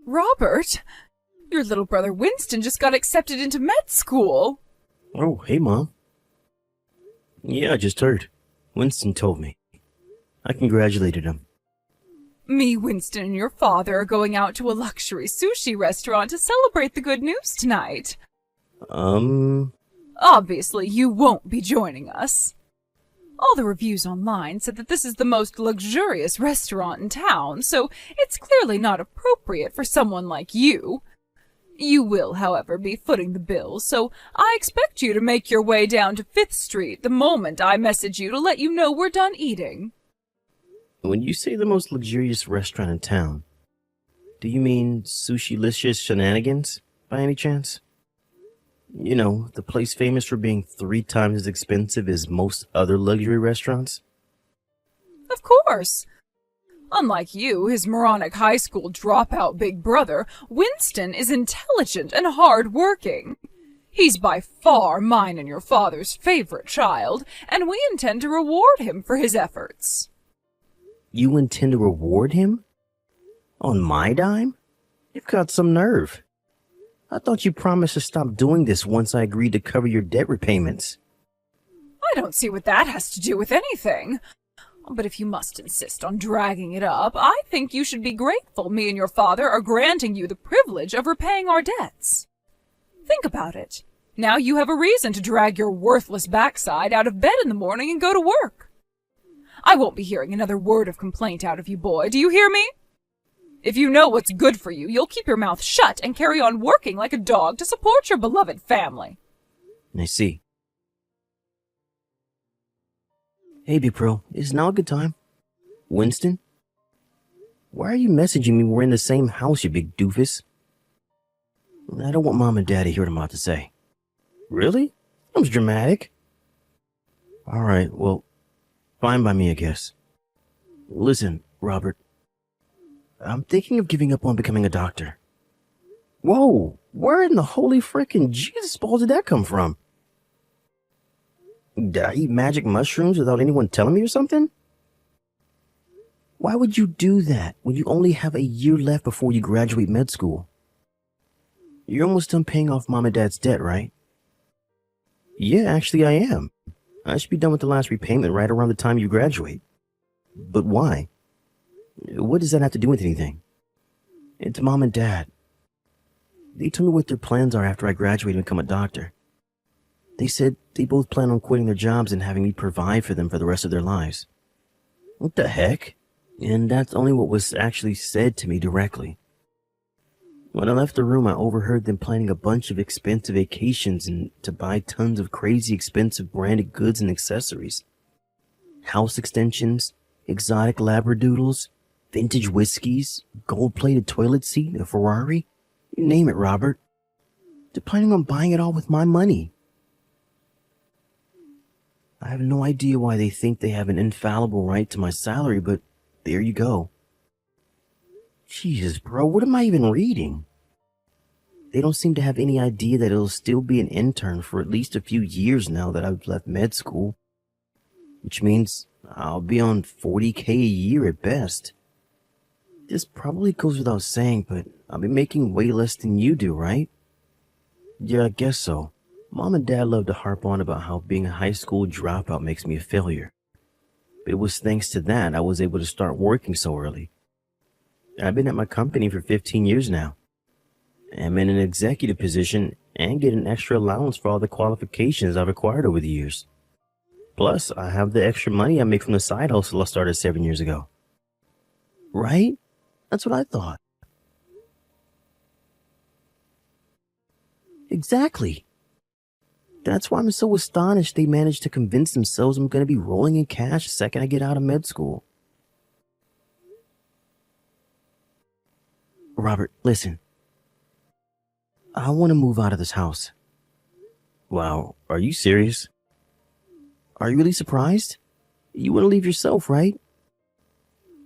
Robert, your little brother Winston just got accepted into med school. Oh, hey, Mom. Yeah, I just heard. Winston told me. I congratulated him. Me, Winston, and your father are going out to a luxury sushi restaurant to celebrate the good news tonight. Obviously, you won't be joining us. All the reviews online said that this is the most luxurious restaurant in town, so it's clearly not appropriate for someone like you. You will, however, be footing the bill, so I expect you to make your way down to 5th Street the moment I message you to let you know we're done eating. When you say the most luxurious restaurant in town, do you mean Sushi-licious Shenanigans, by any chance? You know, the place famous for being 3 times as expensive as most other luxury restaurants? Of course. Unlike you, his moronic high school dropout big brother, Winston is intelligent and hard-working. He's by far mine and your father's favorite child, and we intend to reward him for his efforts. You intend to reward him? On my dime? You've got some nerve. I thought you promised to stop doing this once I agreed to cover your debt repayments. I don't see what that has to do with anything. But if you must insist on dragging it up, I think you should be grateful me and your father are granting you the privilege of repaying our debts. Think about it. Now you have a reason to drag your worthless backside out of bed in the morning and go to work. I won't be hearing another word of complaint out of you, boy. Do you hear me? If you know what's good for you, you'll keep your mouth shut and carry on working like a dog to support your beloved family. I see. Hey, Big Pro, is now a good time? Winston? Why are you messaging me we're in the same house, you big doofus? I don't want Mom and Dad to hear what I'm about to say. Really? That was dramatic. Alright, well, fine by me, I guess. Listen, Robert. I'm thinking of giving up on becoming a doctor. Whoa, where in the holy frickin' Jesus balls did that come from? Did I eat magic mushrooms without anyone telling me or something? Why would you do that when you only have a year left before you graduate med school? You're almost done paying off Mom and Dad's debt, right? Yeah, actually I am. I should be done with the last repayment right around the time you graduate. But why? What does that have to do with anything? It's Mom and Dad. They told me what their plans are after I graduate and become a doctor. They said they both plan on quitting their jobs and having me provide for them for the rest of their lives. What the heck? And that's only what was actually said to me directly. When I left the room, I overheard them planning a bunch of expensive vacations and to buy tons of crazy expensive branded goods and accessories. House extensions, exotic labradoodles, vintage whiskeys, gold-plated toilet seat, a Ferrari. You name it, Robert. They're planning on buying it all with my money. I have no idea why they think they have an infallible right to my salary, but there you go. Jesus, bro, what am I even reading? They don't seem to have any idea that it'll still be an intern for at least a few years now that I've left med school. Which means I'll be on $40K a year at best. This probably goes without saying, but I'll be making way less than you do, right? Yeah, I guess so. Mom and Dad love to harp on about how being a high school dropout makes me a failure. But it was thanks to that I was able to start working so early. I've been at my company for 15 years now. I'm in an executive position and get an extra allowance for all the qualifications I've acquired over the years. Plus, I have the extra money I make from the side hustle I started 7 years ago. Right? That's what I thought. Exactly. That's why I'm so astonished they managed to convince themselves I'm going to be rolling in cash the second I get out of med school. Robert, listen. I want to move out of this house. Wow, are you serious? Are you really surprised? You want to leave yourself, right?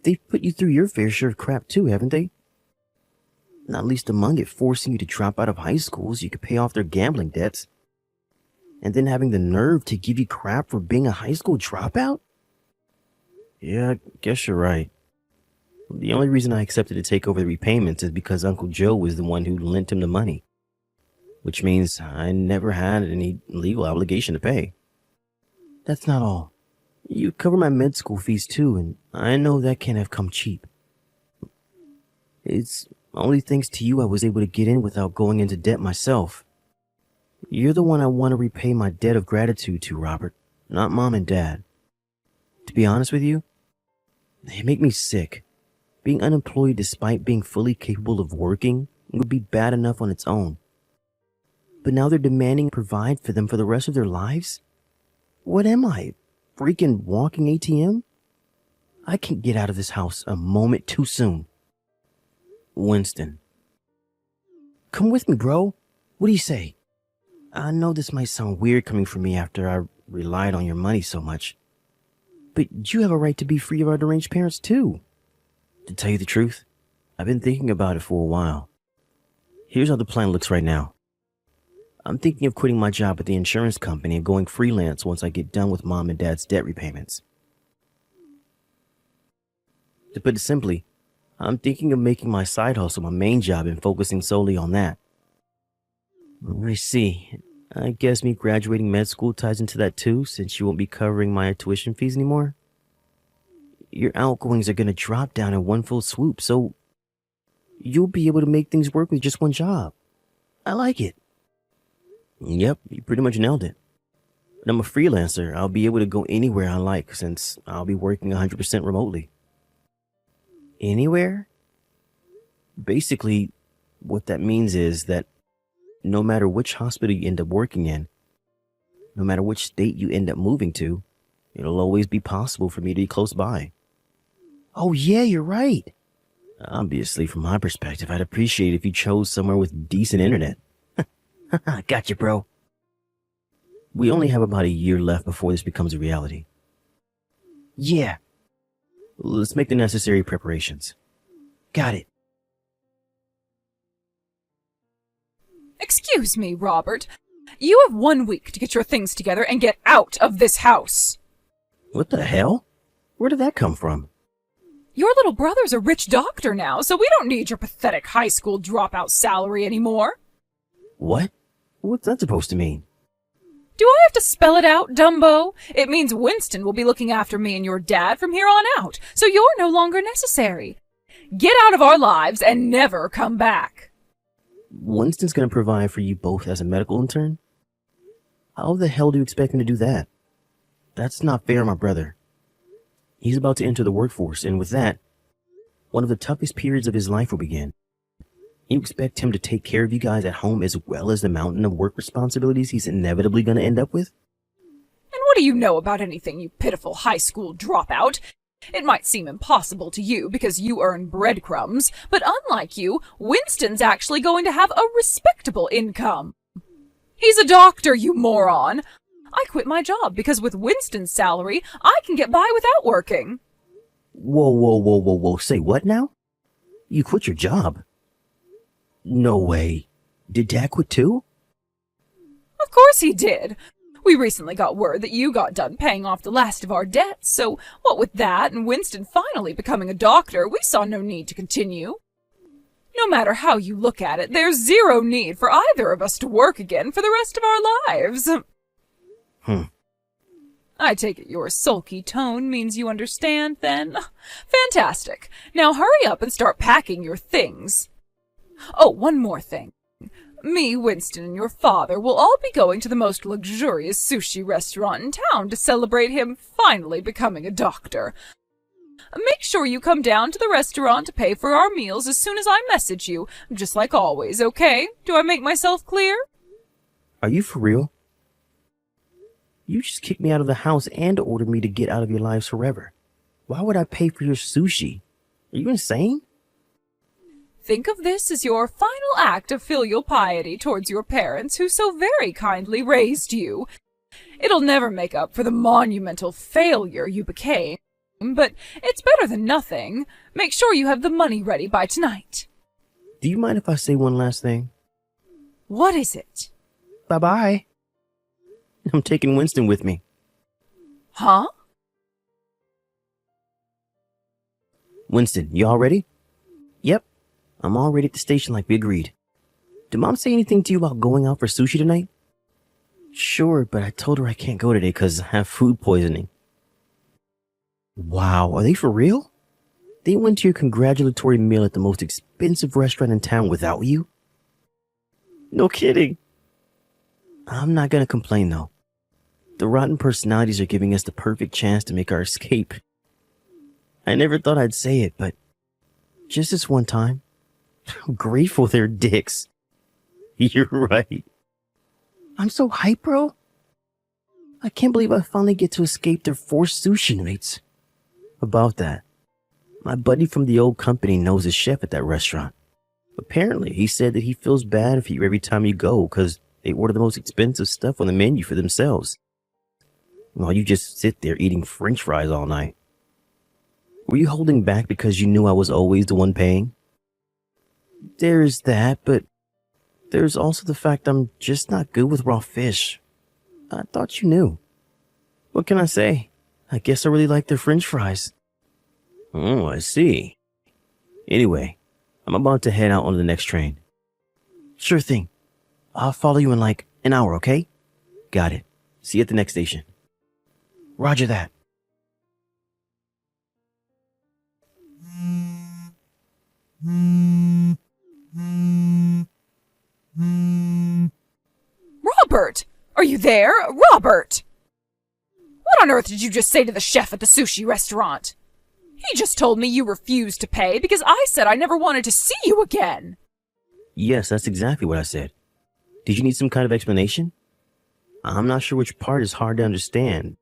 They've put you through your fair share of crap too, haven't they? Not least among it forcing you to drop out of high school so you could pay off their gambling debts. And then having the nerve to give you crap for being a high school dropout? Yeah, I guess you're right. The only reason I accepted to take over the repayments is because Uncle Joe was the one who lent him the money, which means I never had any legal obligation to pay. That's not all. You cover my med school fees too, and I know that can't have come cheap. It's only thanks to you I was able to get in without going into debt myself. You're the one I want to repay my debt of gratitude to, Robert, not Mom and Dad. To be honest with you, they make me sick. Being unemployed despite being fully capable of working would be bad enough on its own. But now they're demanding I provide for them for the rest of their lives? What am I, freaking walking ATM? I can't get out of this house a moment too soon. Winston. Come with me, bro. What do you say? I know this might sound weird coming from me after I relied on your money so much, but you have a right to be free of our deranged parents too. To tell you the truth, I've been thinking about it for a while. Here's how the plan looks right now. I'm thinking of quitting my job at the insurance company and going freelance once I get done with Mom and Dad's debt repayments. To put it simply, I'm thinking of making my side hustle my main job and focusing solely on that. I see. I guess me graduating med school ties into that too, since you won't be covering my tuition fees anymore. Your outgoings are going to drop down in one full swoop, so you'll be able to make things work with just one job. I like it. Yep, you pretty much nailed it. When I'm a freelancer, I'll be able to go anywhere I like since I'll be working 100% remotely. Anywhere? Basically, what that means is that no matter which hospital you end up working in, no matter which state you end up moving to, it'll always be possible for me to be close by. Oh yeah, you're right. Obviously, from my perspective, I'd appreciate if you chose somewhere with decent internet. Gotcha, bro. We only have about a year left before this becomes a reality. Yeah. Let's make the necessary preparations. Got it. Excuse me, Robert. You have 1 week to get your things together and get out of this house. What the hell? Where did that come from? Your little brother's a rich doctor now, so we don't need your pathetic high school dropout salary anymore. What? What's that supposed to mean? Do I have to spell it out, Dumbo? It means Winston will be looking after me and your dad from here on out, so you're no longer necessary. Get out of our lives and never come back. Winston's gonna provide for you both as a medical intern? How the hell do you expect him to do that? That's not fair, my brother. He's about to enter the workforce, and with that, one of the toughest periods of his life will begin. You expect him to take care of you guys at home as well as the mountain of work responsibilities he's inevitably going to end up with? And what do you know about anything, you pitiful high school dropout? It might seem impossible to you because you earn breadcrumbs, but unlike you, Winston's actually going to have a respectable income. He's a doctor, you moron! I quit my job because with Winston's salary, I can get by without working. Whoa. Say what now? You quit your job? No way. Did Dad quit too? Of course he did. We recently got word that you got done paying off the last of our debts, so what with that and Winston finally becoming a doctor, we saw no need to continue. No matter how you look at it, there's zero need for either of us to work again for the rest of our lives. I take it your sulky tone means you understand, then? Fantastic. Now hurry up and start packing your things. Oh, one more thing. Me, Winston, and your father will all be going to the most luxurious sushi restaurant in town to celebrate him finally becoming a doctor. Make sure you come down to the restaurant to pay for our meals as soon as I message you, just like always, okay? Do I make myself clear? Are you for real? You just kicked me out of the house and ordered me to get out of your lives forever. Why would I pay for your sushi? Are you insane? Think of this as your final act of filial piety towards your parents who so very kindly raised you. It'll never make up for the monumental failure you became, but it's better than nothing. Make sure you have the money ready by tonight. Do you mind if I say one last thing? What is it? Bye-bye. I'm taking Winston with me. Huh? Winston, you all ready? Yep, I'm already at the station like we agreed. Did Mom say anything to you about going out for sushi tonight? Sure, but I told her I can't go today because I have food poisoning. Wow, are they for real? They went to your congratulatory meal at the most expensive restaurant in town without you? No kidding. I'm not gonna complain though. The rotten personalities are giving us the perfect chance to make our escape. I never thought I'd say it, but just this one time, I'm grateful they're dicks. You're right. I'm so hyped, bro. I can't believe I finally get to escape their forced sushi nights. About that, my buddy from the old company knows a chef at that restaurant. Apparently, he said that he feels bad for you every time you go because they order the most expensive stuff on the menu for themselves, while you just sit there eating French fries all night. Were you holding back because you knew I was always the one paying? There's that, but there's also the fact I'm just not good with raw fish. I thought you knew. What can I say? I guess I really like their French fries. Oh, I see. Anyway, I'm about to head out on the next train. Sure thing. I'll follow you in like an hour, okay? Got it. See you at the next station. Roger that. Robert! Are you there? Robert! What on earth did you just say to the chef at the sushi restaurant? He just told me you refused to pay because I said I never wanted to see you again. Yes, that's exactly what I said. Did you need some kind of explanation? I'm not sure which part is hard to understand.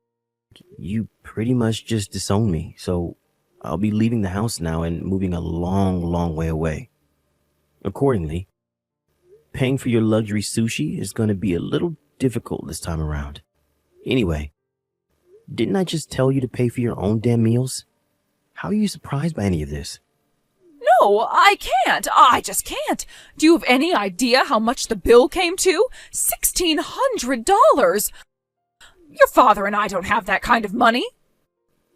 You pretty much just disowned me, so I'll be leaving the house now and moving a long, long way away. Accordingly, paying for your luxury sushi is going to be a little difficult this time around. Anyway, didn't I just tell you to pay for your own damn meals? How are you surprised by any of this? No, I can't. I just can't. Do you have any idea how much the bill came to? $1,600. Your father and I don't have that kind of money.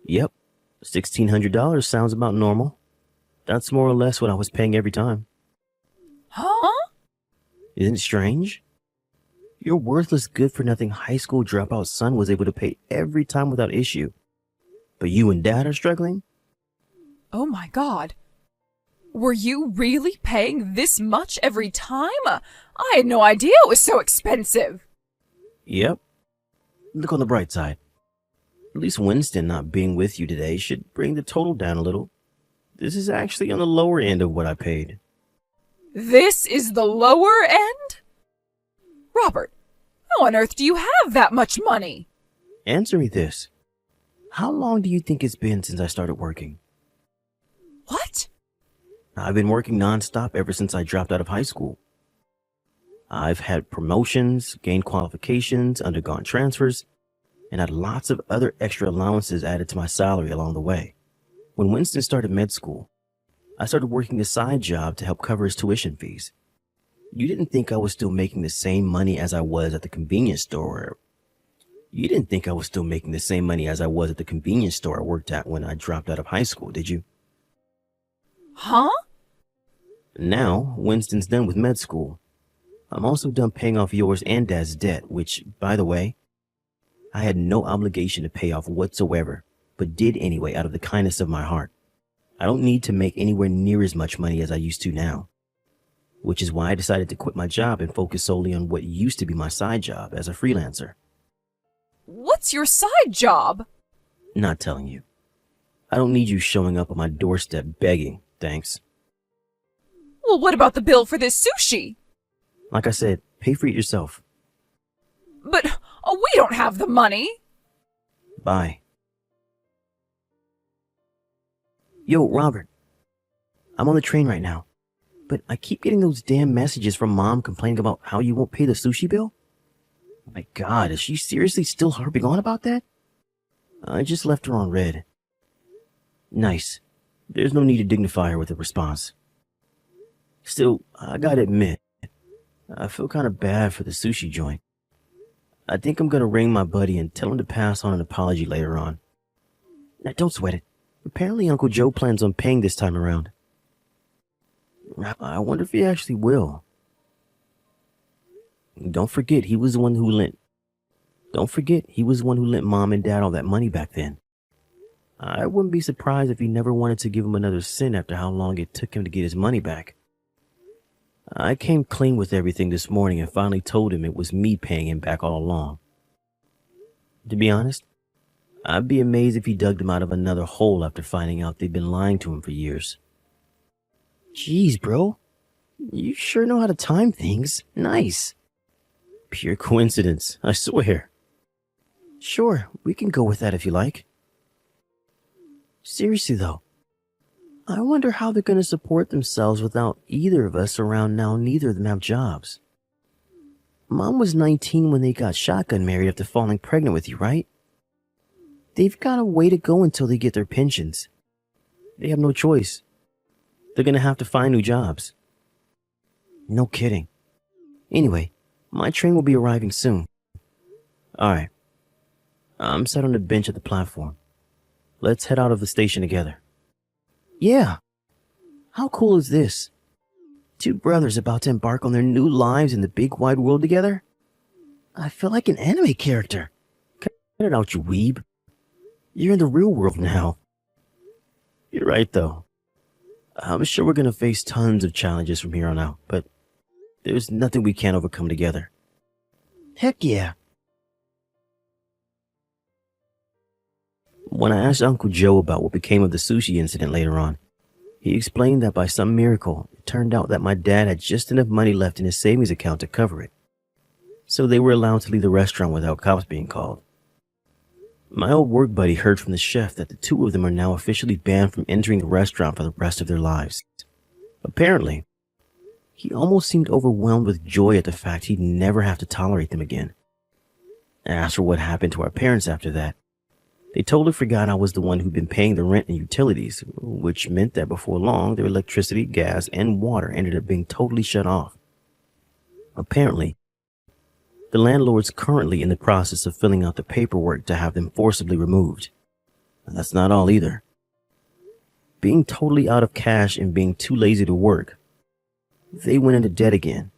Yep, $1,600 sounds about normal. That's more or less what I was paying every time. Huh? Isn't it strange? Your worthless, good-for-nothing high school dropout son was able to pay every time without issue. But you and Dad are struggling? Oh my God. Were you really paying this much every time? I had no idea it was so expensive. Yep. Look on the bright side. At least Winston not being with you today should bring the total down a little. This is actually on the lower end of what I paid. This is the lower end? Robert, how on earth do you have that much money? Answer me this. How long do you think it's been since I started working? What? I've been working nonstop ever since I dropped out of high school. I've had promotions, gained qualifications, undergone transfers, and had lots of other extra allowances added to my salary along the way. When Winston started med school, I started working a side job to help cover his tuition fees. You didn't think I was still making the same money as I was at the convenience store. You didn't think I was still making the same money as I was at the convenience store I worked at when I dropped out of high school, did you? Huh? Now, Winston's done with med school. I'm also done paying off yours and Dad's debt, which, by the way, I had no obligation to pay off whatsoever, but did anyway out of the kindness of my heart. I don't need to make anywhere near as much money as I used to now, which is why I decided to quit my job and focus solely on what used to be my side job as a freelancer. What's your side job? Not telling you. I don't need you showing up on my doorstep begging, thanks. Well, what about the bill for this sushi? Like I said, pay for it yourself. But we don't have the money. Bye. Yo, Robert. I'm on the train right now, but I keep getting those damn messages from Mom complaining about how you won't pay the sushi bill. Oh my God, is she seriously still harping on about that? I just left her on red. Nice. There's no need to dignify her with a response. Still, I gotta admit, I feel kind of bad for the sushi joint. I think I'm gonna ring my buddy and tell him to pass on an apology later on. Now, don't sweat it. Apparently Uncle Joe plans on paying this time around. I wonder if he actually will. Don't forget he was the one who lent Mom and Dad all that money back then. I wouldn't be surprised if he never wanted to give him another cent after how long it took him to get his money back. I came clean with everything this morning and finally told him it was me paying him back all along. To be honest, I'd be amazed if he dug them out of another hole after finding out they'd been lying to him for years. Jeez, bro. You sure know how to time things. Nice. Pure coincidence, I swear. Sure, we can go with that if you like. Seriously though, I wonder how they're going to support themselves without either of us around now. Neither of them have jobs. Mom was 19 when they got shotgun married after falling pregnant with you, right? They've got a way to go until they get their pensions. They have no choice. They're going to have to find new jobs. No kidding. Anyway, my train will be arriving soon. Alright. I'm sat on the bench at the platform. Let's head out of the station together. Yeah. How cool is this? Two brothers about to embark on their new lives in the big wide world together? I feel like an anime character. Cut it out, you weeb. You're in the real world now. You're right, though. I'm sure we're gonna face tons of challenges from here on out, but there's nothing we can't overcome together. Heck yeah. When I asked Uncle Joe about what became of the sushi incident later on, he explained that by some miracle, it turned out that my dad had just enough money left in his savings account to cover it. So they were allowed to leave the restaurant without cops being called. My old work buddy heard from the chef that the two of them are now officially banned from entering the restaurant for the rest of their lives. Apparently, he almost seemed overwhelmed with joy at the fact he'd never have to tolerate them again. As for what happened to our parents after that, they totally forgot I was the one who'd been paying the rent and utilities, which meant that before long, their electricity, gas, and water ended up being totally shut off. Apparently, the landlord's currently in the process of filling out the paperwork to have them forcibly removed. And that's not all either. Being totally out of cash and being too lazy to work, they went into debt again,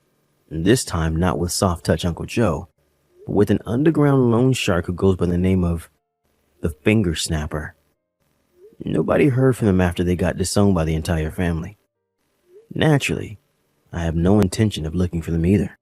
and this time not with soft touch Uncle Joe, but with an underground loan shark who goes by the name of the Finger Snapper. Nobody heard from them after they got disowned by the entire family. Naturally, I have no intention of looking for them either.